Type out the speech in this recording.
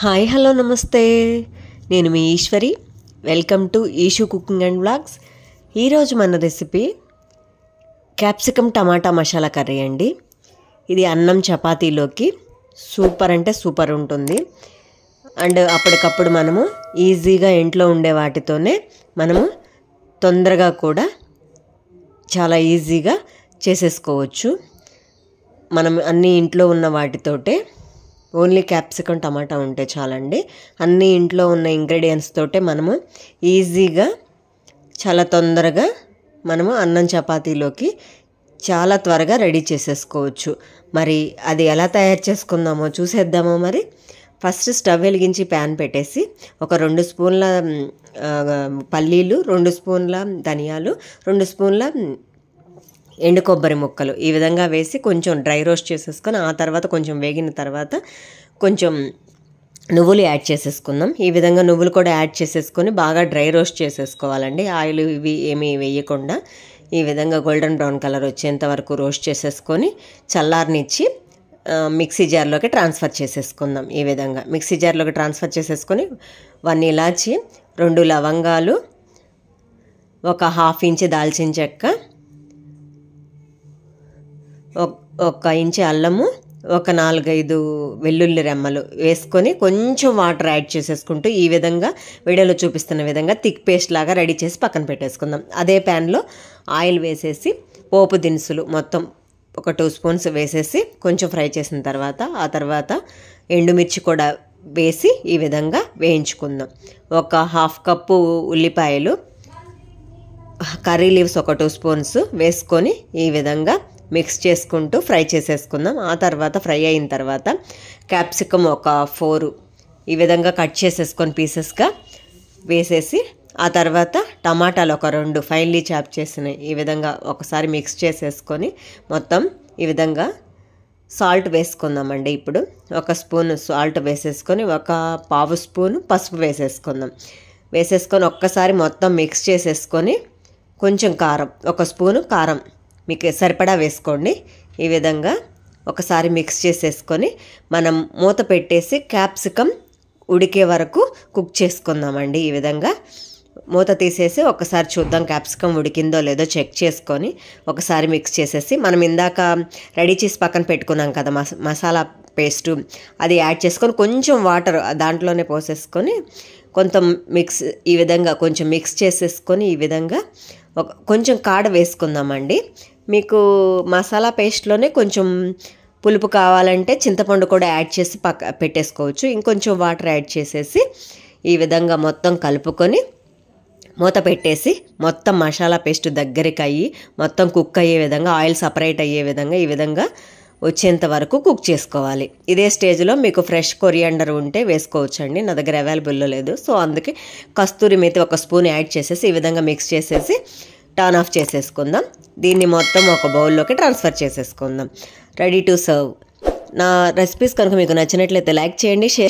Hi hello నమస్తే, నేను మీ Ishwari. Welcome to Eshu cooking and vlogs. ఈరోజు మన రెసిపీ క్యాప్సికమ్ టమాటా మసాలా కర్రీ అండి. ఇది అన్నం చపాతీలోకి సూపర్ అంటే సూపర్ ఉంటుంది. అండ్ అప్పటికప్పుడు మనము ఈజీగా ఇంట్లో ఉండే వాటితోనే మనము తొందరగా కూడా చాలా ఈజీగా చేసేసుకోవచ్చు. మనం అన్ని ఇంట్లో ఉన్న వాటితోటే ఓన్లీ క్యాప్సికమ్ టమాటా ఉంటే చాలండి. అన్ని ఇంట్లో ఉన్న ఇంగ్రీడియంట్స్ తోటే మనము ఈజీగా చాలా తొందరగా మనము అన్నం చపాతీలోకి చాలా త్వరగా రెడీ చేసేసుకోవచ్చు. మరి అది ఎలా తయారు చేసుకుందామో చూసేద్దామో. మరి ఫస్ట్ స్టవ్ వెలిగించి ప్యాన్ పెట్టేసి ఒక 2 స్పూన్ల పల్లీలు, 2 స్పూన్ల ధనియాలు, 2 స్పూన్ల ఎండు కొబ్బరి ముక్కలు ఈ విధంగా వేసి కొంచెం డ్రై రోస్ట్ చేసేసుకొని ఆ తర్వాత కొంచెం వేగిన తర్వాత కొంచెం నువ్వులు యాడ్ చేసేసుకుందాం. ఈ విధంగా నువ్వులు కూడా యాడ్ చేసేసుకొని బాగా డ్రై రోస్ట్ చేసేసుకోవాలండి. ఆయిల్ ఇవి ఏమీ వేయకుండా ఈ విధంగా గోల్డెన్ బ్రౌన్ కలర్ వచ్చేంత వరకు రోస్ట్ చేసేసుకొని చల్లారనిచ్చి మిక్సీ జార్లోకి ట్రాన్స్ఫర్ చేసేసుకుందాం. ఈ విధంగా మిక్సీ జార్లోకి ట్రాన్స్ఫర్ చేసేసుకొని 1 ఇలాచి, 2 లవంగాలు, ఒక 1/2 ఇంచు దాల్చిన చెక్క, 1 ఇంచు అల్లము, ఒక 4-5 వెల్లుల్లి రెమ్మలు వేసుకొని కొంచెం వాటర్ యాడ్ చేసేసుకుంటూ ఈ విధంగా వీడియోలో చూపిస్తున్న విధంగా థిక్ పేస్ట్ లాగా రెడీ చేసి పక్కన పెట్టేసుకుందాం. అదే ప్యాన్లో ఆయిల్ వేసేసి పోపు దినుసులు మొత్తం ఒక 2 స్పూన్స్ వేసేసి కొంచెం ఫ్రై చేసిన తర్వాత ఆ తర్వాత ఎండుమిర్చి కూడా వేసి ఈ విధంగా వేయించుకుందాం. ఒక 1/2 కప్పు ఉల్లిపాయలు, కర్రీ లీవ్స్ ఒక 2 స్పూన్స్ వేసుకొని ఈ విధంగా మిక్స్ చేసుకుంటూ ఫ్రై చేసేసుకుందాం. ఆ తర్వాత ఫ్రై అయిన తర్వాత క్యాప్సికమ్ ఒక 4 ఈ విధంగా కట్ చేసేసుకొని పీసెస్గా వేసేసి ఆ తర్వాత టమాటాలు ఒక 2 ఫైన్లీ చాప్ చేసినాయి ఈ విధంగా ఒకసారి మిక్స్ చేసేసుకొని మొత్తం ఈ విధంగా సాల్ట్ వేసుకుందామండి. ఇప్పుడు 1 స్పూన్ సాల్ట్ వేసేసుకొని 1/2 స్పూన్ పసుపు వేసేసుకుందాం. వేసేసుకొని ఒక్కసారి మొత్తం మిక్స్ చేసేసుకొని కొంచెం కారం, 1 స్పూను కారం మీకు సరిపడా వేసుకోండి. ఈ విధంగా ఒకసారి మిక్స్ చేసేసుకొని మనం మూత పెట్టేసి క్యాప్సికమ్ ఉడికే వరకు కుక్ చేసుకుందామండి. ఈ విధంగా మూత తీసేసి ఒకసారి చూద్దాం క్యాప్సికమ్ ఉడికిందో లేదో చెక్ చేసుకొని ఒకసారి మిక్స్ చేసేసి మనం ఇందాక రెడీ చేసి పక్కన పెట్టుకున్నాం కదా మసాలా పేస్టు, అది యాడ్ చేసుకొని కొంచెం వాటర్ దాంట్లోనే పోసేసుకొని కొంచెం ఈ విధంగా కొంచెం మిక్స్ చేసేసుకొని ఈ విధంగా కొంచెం కాడ వేసుకుందామండి. మీకు మసాలా పేస్ట్లోనే కొంచెం పులుపు కావాలంటే చింతపండు కూడా యాడ్ చేసి పెట్టేసుకోవచ్చు. ఇంకొంచెం వాటర్ యాడ్ చేసేసి ఈ విధంగా మొత్తం కలుపుకొని మూత పెట్టేసి మొత్తం మసాలా పేస్ట్ దగ్గరికి అయ్యి మొత్తం కుక్ అయ్యే విధంగా ఆయిల్ సపరేట్ అయ్యే విధంగా ఈ విధంగా వచ్చేంత వరకు కుక్ చేసుకోవాలి. ఇదే స్టేజ్లో మీకు ఫ్రెష్ కొరియాండర్ ఉంటే వేసుకోవచ్చండి. నా దగ్గర అవైలబుల్లో లేదు, సో అందుకే కస్తూరి మేతి 1 స్పూన్ యాడ్ చేసేసి ఈ విధంగా మిక్స్ చేసేసి టర్న్ ఆఫ్ చేసేసుకుందాం. దీన్ని మొత్తం ఒక బౌల్లోకి ట్రాన్స్ఫర్ చేసేసుకుందాం. Ready to serve. నా రెసిపీస్ కనుక మీకు నచ్చినట్లయితే లైక్ చేయండి, షేర్